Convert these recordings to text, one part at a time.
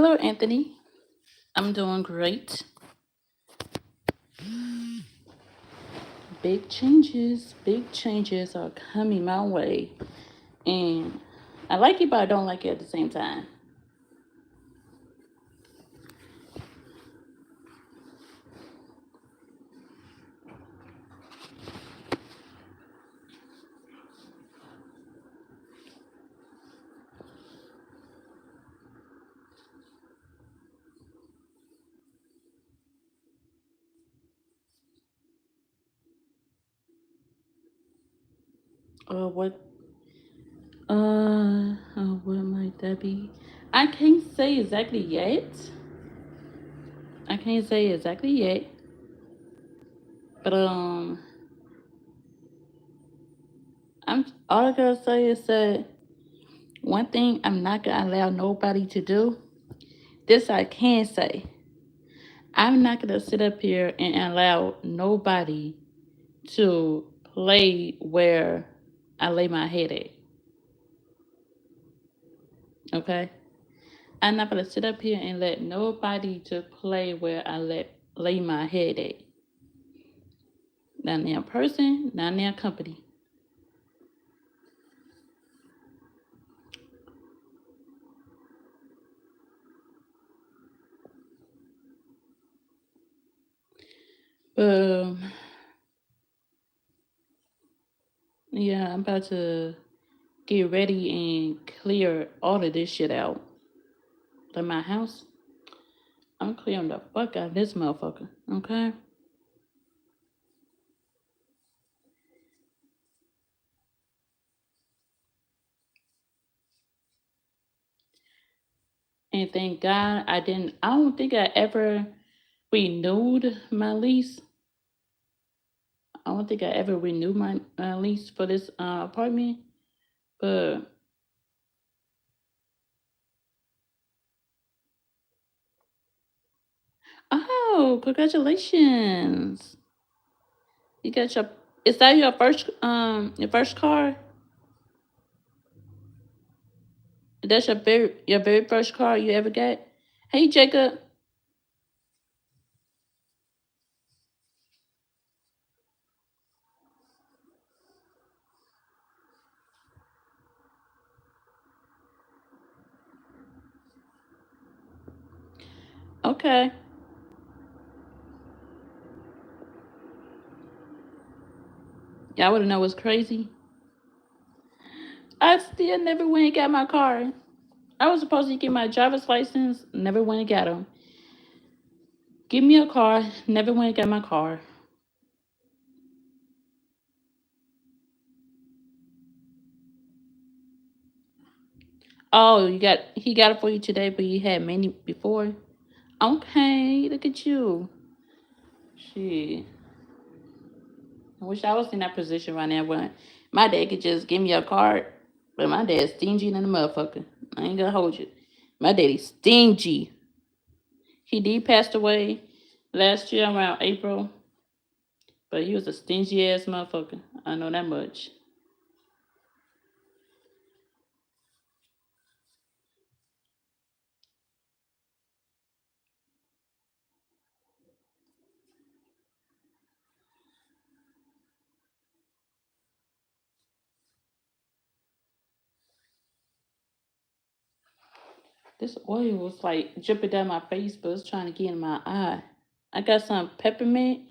Hello, Anthony. I'm doing great. Big changes are coming my way. And I like it, but I don't like it at the same time. What? What might that be? I can't say exactly yet. I can't say exactly yet. But I'm all I gotta say is that one thing I'm not gonna allow nobody to do. This I can say. I'm not gonna sit up here and allow nobody to play where I lay my head at. Okay? I'm not gonna sit up here and let nobody to play where I lay my head at. Not near person, not near company. Um, yeah, I'm about to get ready and clear all of this shit out. Like my house, I'm clearing the fuck out of this motherfucker. Okay? And thank God I don't think I ever renewed my lease. I don't think I ever renewed my lease for this apartment. But oh, congratulations! You got your. Is that your first car? That's your very first car you ever got? Hey, Jacob. Okay. Y'all wanna know what's crazy? I still never went and got my car. I was supposed to get my driver's license. Never went and got them. Give me a car. Never went and got my car. Oh, he got it for you today, but you had many before. Okay, look at you. Shit. I wish I was in that position right now when my dad could just give me a card, but my dad's stingy than a motherfucker. I ain't gonna hold you. My daddy's stingy. He did passed away last year around April, but he was a stingy ass motherfucker. I know that much. This oil was like dripping down my face, but it's trying to get in my eye. I got some peppermint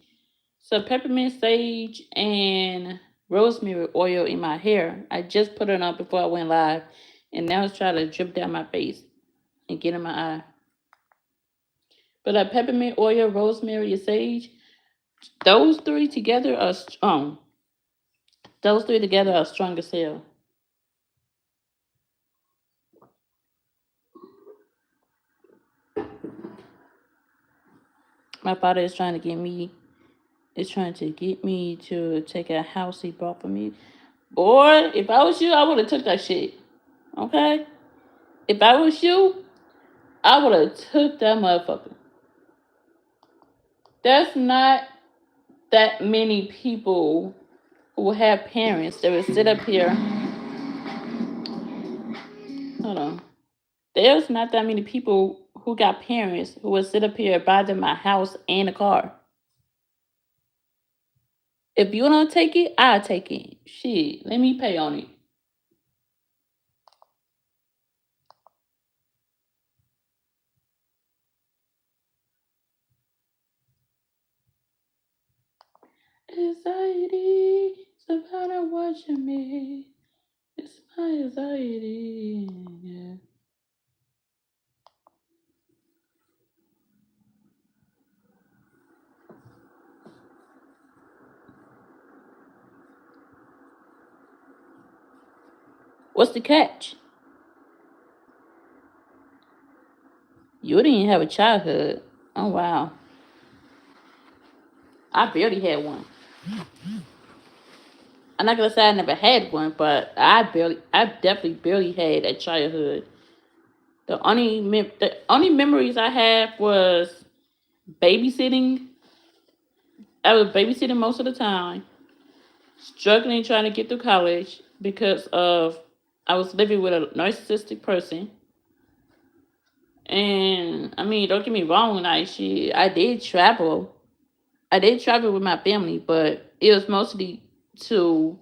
sage, and rosemary oil in my hair. I just put it on before I went live, and now it's trying to drip down my face and get in my eye. But peppermint oil, rosemary, and sage, those three together are strong. Those three together are strong as hell. My father is trying to get me to take a house he bought for me. Boy, if I was you, I would have took that shit. Okay? If I was you, I would have took that motherfucker. There's not that many people who have parents that would sit up here. Hold on. There's not that many people who got parents who would sit up here buy them my house and a car. If you don't take it, I'll take it. Shit, let me pay on it. Anxiety, somebody watching me. It's my anxiety. Yeah. What's the catch? You didn't have a childhood. Oh wow. I barely had one. I'm not gonna say I never had one, but I definitely barely had a childhood. The only memories I have was babysitting. I was babysitting most of the time, struggling trying to get through college because of I was living with a narcissistic person. And I mean, don't get me wrong, like she I did travel. I did travel with my family, but it was mostly to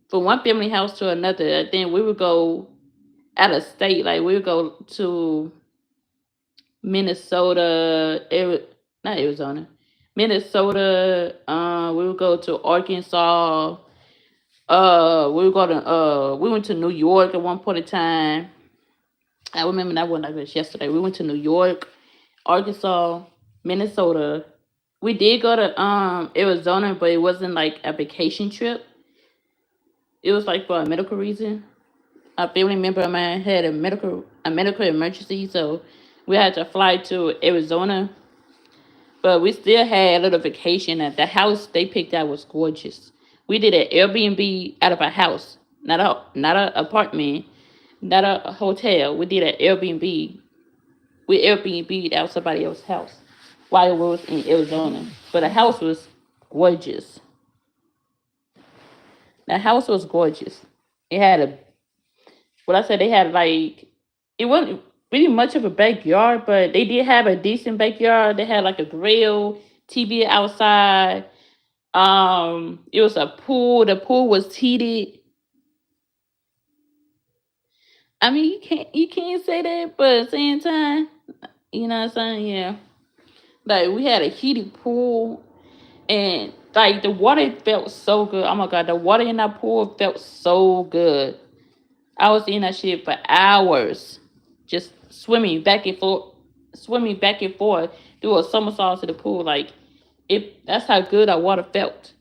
from one family house to another. And then we would go out of state, like we would go to Minnesota, not Arizona, Minnesota. We would go to Arkansas. We went to New York at one point in time. I remember that one like this yesterday. We went to New York, Arkansas, Minnesota. We did go to Arizona, but it wasn't like a vacation trip. It was like for a medical reason. A family member of mine had a medical emergency, so we had to fly to Arizona. But we still had a little vacation. At the house they picked out was gorgeous. We did an Airbnb out of a house, not a apartment, not a hotel. We did an Airbnb. We Airbnb out somebody else's house while we was in Arizona. But the house was gorgeous. The house was gorgeous. It had a what I said they had like it wasn't really much of a backyard, but they did have a decent backyard. They had like a grill, TV outside. It was a pool. The pool was heated. I mean, you can't say that, but at the same time, you know what I'm saying? Yeah, like we had a heated pool, and like the water felt so good. Oh my god, the water in that pool felt so good. I was in that shit for hours, just swimming back and forth, do a somersault to the pool. Like it, that's how good our water felt.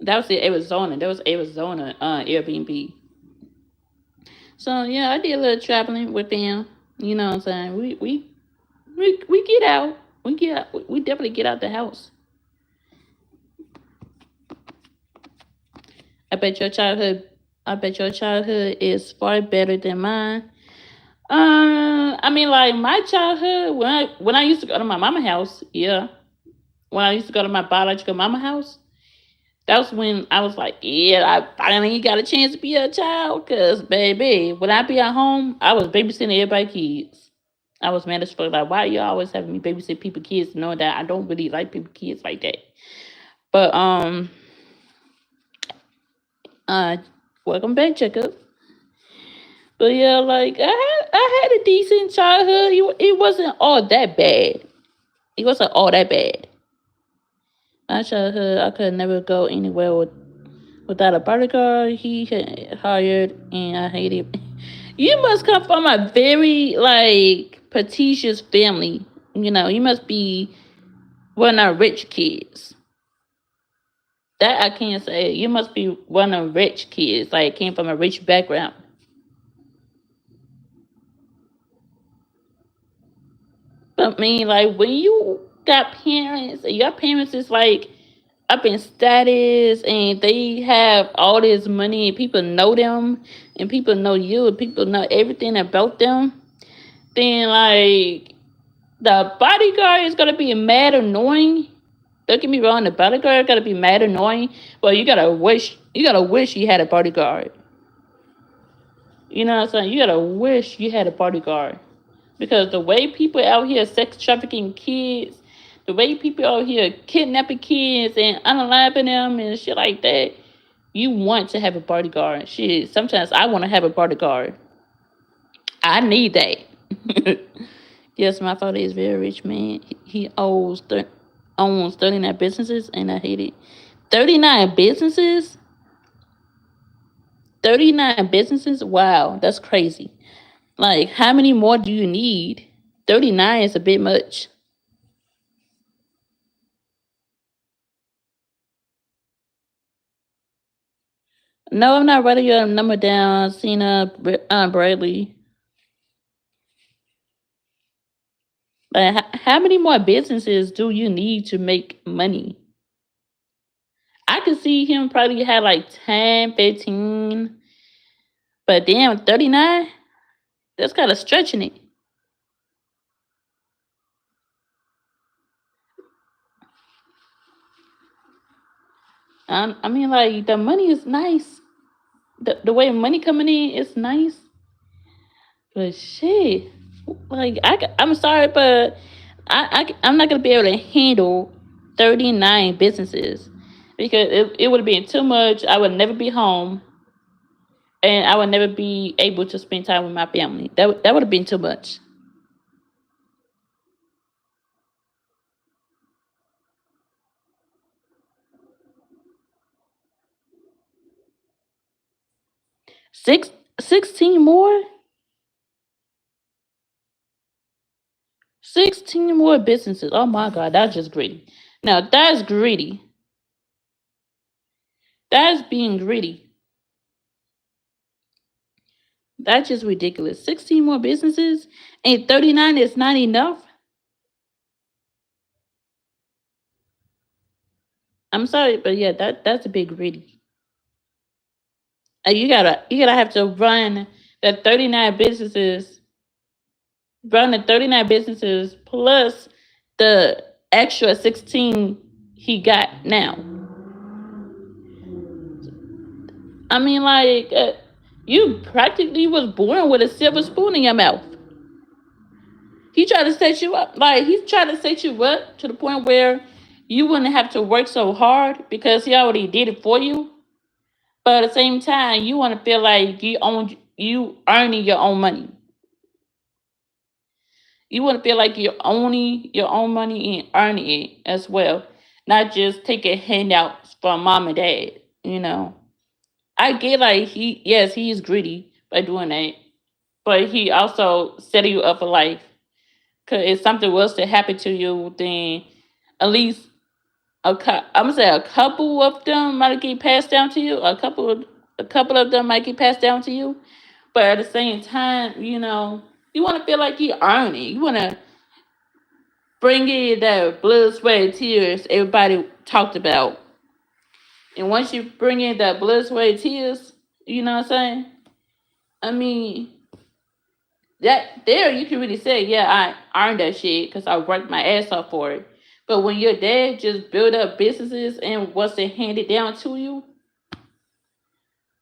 That was in Arizona. That was Arizona Airbnb. So yeah, I did a little traveling with them. You know what I'm saying? We get out. We get out. We definitely get out the house. I bet your childhood. I bet your childhood is far better than mine. I mean, like my childhood when I used to go to my mama house, yeah. When I used to go to my biological mama house, that was when I was like, yeah, I finally got a chance to be a child. Cause baby, when I be at home, I was babysitting everybody kids. I was mad as fuck. Like, why you always having me babysit people kids? Knowing that I don't really like people kids like that. But uh, welcome back, Jacob. But yeah, like I had a decent childhood. It wasn't all that bad. It wasn't all that bad. My childhood, I could never go anywhere without a bodyguard. He had hired, and I hated. You must come from a very like prestigious family. You know, you must be one of the rich kids. That I can't say. You must be one of the rich kids. Like came from a rich background. But I mean, like when you got parents, and your parents is like up in status and they have all this money and people know them and people know you and people know everything about them, then like the bodyguard is gonna be mad annoying. Don't get me wrong, the bodyguard gotta be mad annoying, but you gotta wish you had a bodyguard. You know what I'm saying? You gotta wish you had a bodyguard. Because the way people out here sex trafficking kids, the way people out here kidnapping kids and unaliving them and shit like that, you want to have a bodyguard. Shit, sometimes I want to have a bodyguard. I need that. Yes, my father is very rich man. He owns 39 businesses, and I hate it. 39 businesses? 39 businesses? Wow, that's crazy. Like, how many more do you need? 39 is a bit much. No, I'm not writing your number down, Cena Bradley. Like, how many more businesses do you need to make money? I could see him probably had like 10, 15, but damn, 39? That's kind of stretching it. I mean, like, the money is nice. The way money coming in is nice. But shit, like, I'm sorry, but I'm not going to be able to handle 39 businesses because it would have been too much. I would never be home and I would never be able to spend time with my family. That would have been too much. Six, 16 more? 16 more businesses. Oh my God, that's just greedy. Now, that's greedy. That's being greedy. That's just ridiculous. 16 more businesses and 39 is not enough. I'm sorry, but yeah, that's a big greedy. You gotta have to the 39 businesses, run the 39 businesses plus the extra 16 he got now. I mean, like, you practically was born with a silver spoon in your mouth. He tried to set you up. Like, he's trying to set you up to the point where you wouldn't have to work so hard because he already did it for you. But at the same time, you want to feel like you earning your own money. You want to feel like you're owning your own money and earning it as well, not just taking handouts from mom and dad. You know, I get like he's greedy by doing that, but he also set you up for life. Cause if something was to happen to you, then at least I'm gonna say a couple of them might get passed down to you. A couple of them might get passed down to you. But at the same time, you want to feel like you earn it. You want to bring in that blood, sweat, and tears everybody talked about. And once you bring in that blood, sweat, and tears, you know what I'm saying? I mean, that there you can really say, yeah, I earned that shit because I worked my ass off for it. But when your dad just built up businesses and wants to hand it down to you,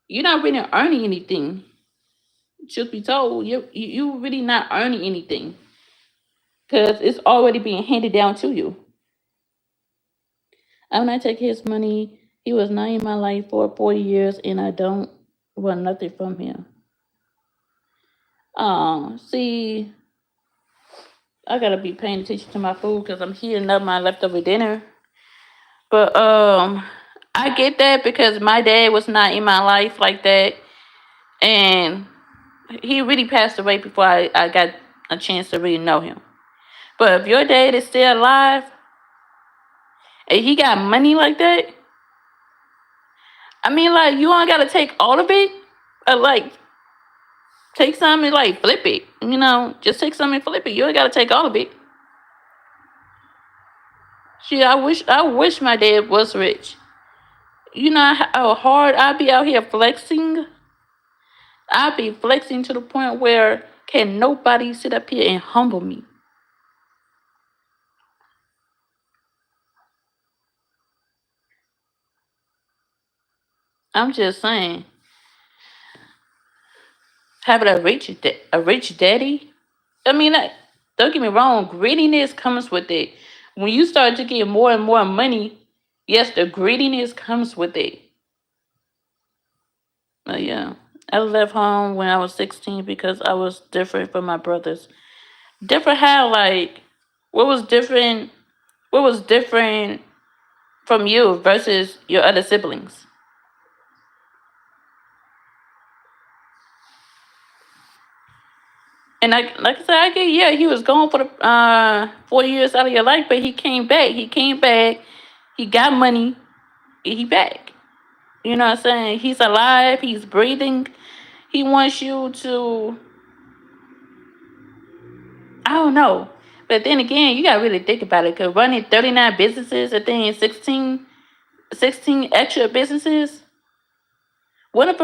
you're not really earning anything. Truth be told, you really not earning anything because it's already being handed down to you. I'm not taking his money. He was not in my life for 40 years, and I don't want nothing from him. See, I gotta be paying attention to my food because I'm heating up my leftover dinner. But I get that because my dad was not in my life like that, and he really passed away before I got a chance to really know him. But if your dad is still alive and he got money like that, I mean, like, you ain't gotta take all of it. Like, take some and like flip it. Just take some and flip it. You ain't gotta take all of it. Shit, I wish my dad was rich. You know how hard I'd be out here flexing. I'd be flexing to the point where can nobody sit up here and humble me. I'm just saying. having a rich daddy. I mean, don't get me wrong, greediness comes with it. When you start to get more and more money, yes, the greediness comes with it. But yeah, I left home when I was 16 because I was different from my brothers. Different how? Like, what was different? What was different from you versus your other siblings? And like I said, I get, yeah, he was gone for the 4 years out of your life, but he came back. He came back. He got money. He back. You know what I'm saying? He's alive. He's breathing. He wants you to. I don't know. But then again, you gotta really think about it. Cause running 39 businesses and then 16 extra businesses. What if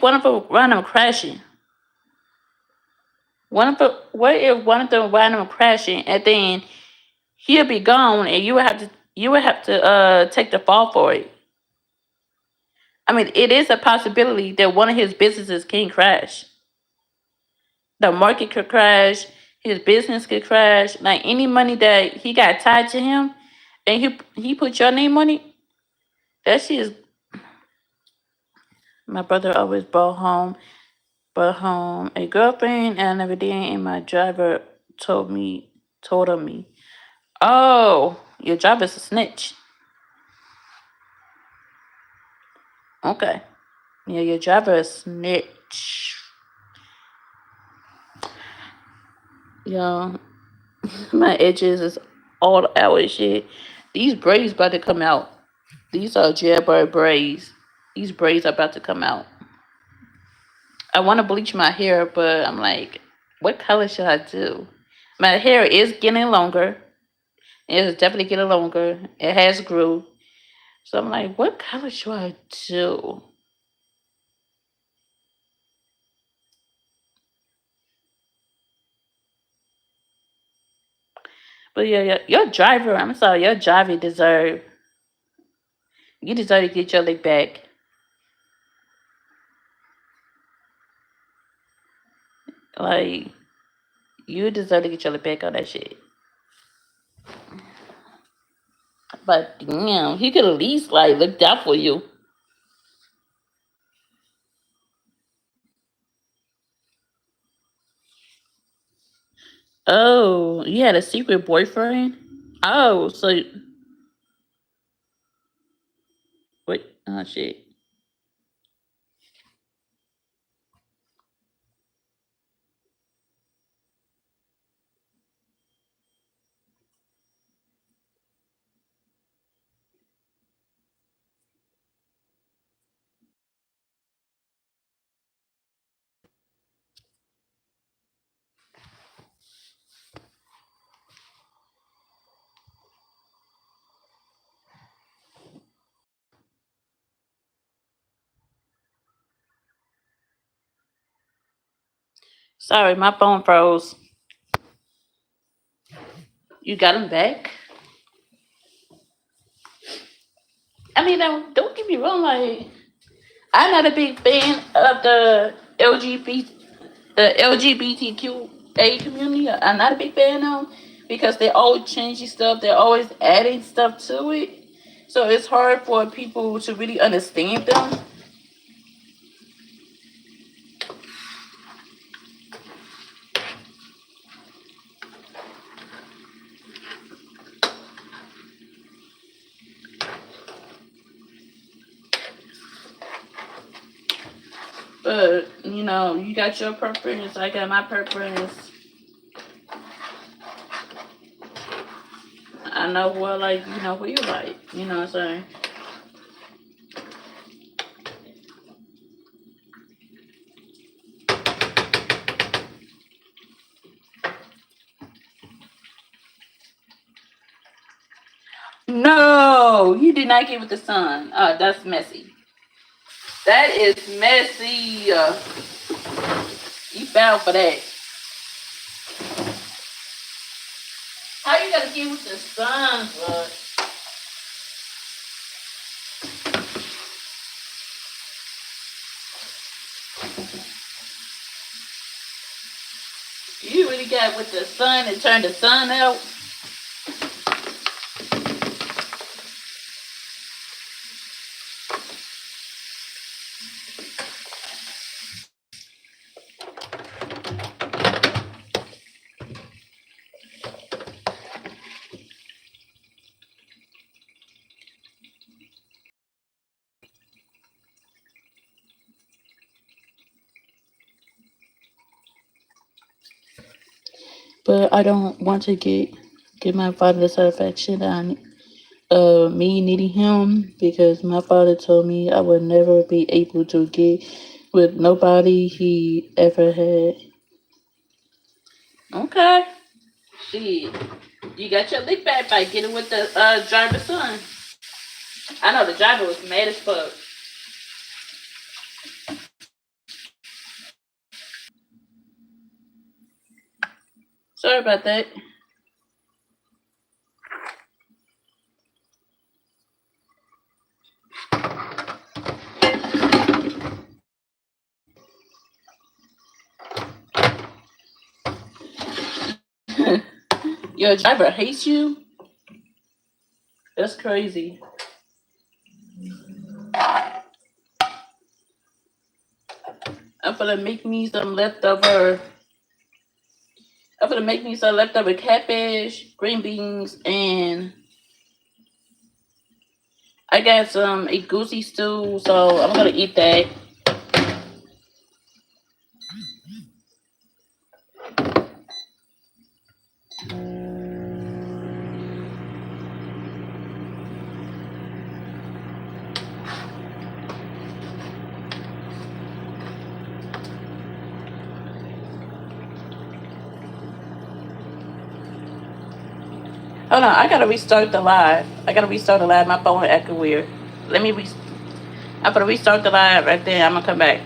one of them run them crashing? What if one of them run them crashing and then he'll be gone and you would have to take the fall for it. I mean, it is a possibility that one of his businesses can crash. The market could crash, his business could crash. Like any money that he got tied to him and he put your name on it, that shit is. My brother always brought home a girlfriend and everything, and my driver told me, "Oh, your driver's a snitch." Okay, yeah, your driver is snitch. Yo, my edges is all out and shit. These braids about to come out. These are jailbird braids. These braids are about to come out. I want to bleach my hair, but I'm like, what color should I do? My hair is getting longer. It's definitely getting longer. It has grew. So I'm like, what color should I do? But yeah, your driver, I'm sorry, your driver you deserve to get your lick back. Like, you deserve to get your lick back on that shit. But damn, he could at least like looked out for you. Oh, you had a secret boyfriend? Oh, so wait, oh shit. Sorry, my phone froze. You got him back? I mean, don't get me wrong. Like, I'm not a big fan of the LGBTQA community. I'm not a big fan of them because they're always changing stuff. They're always adding stuff to it. So it's hard for people to really understand them. But you got your preference. I got my preference. I know what like. What you like. You know what I'm saying? No, you did not give it the sun. That's messy. That is messy. You foul for that. How you gotta give it the sun, bud? you really got with the sun and turn the sun out. But I don't want to give my father the satisfaction on me needing him, because my father told me I would never be able to get with nobody he ever had. Okay. Shit. You got your lick back by getting with the driver's son. I know the driver was mad as fuck. Sorry about that. Your driver hates you? That's crazy. I'm gonna make me some leftover. I'm gonna make me some leftover cabbage, green beans, and I got some a goosey stew, so I'm gonna eat that. Hold on, I gotta restart the live. My phone acting weird. Let me I'm gonna restart the live right there. I'm gonna come back.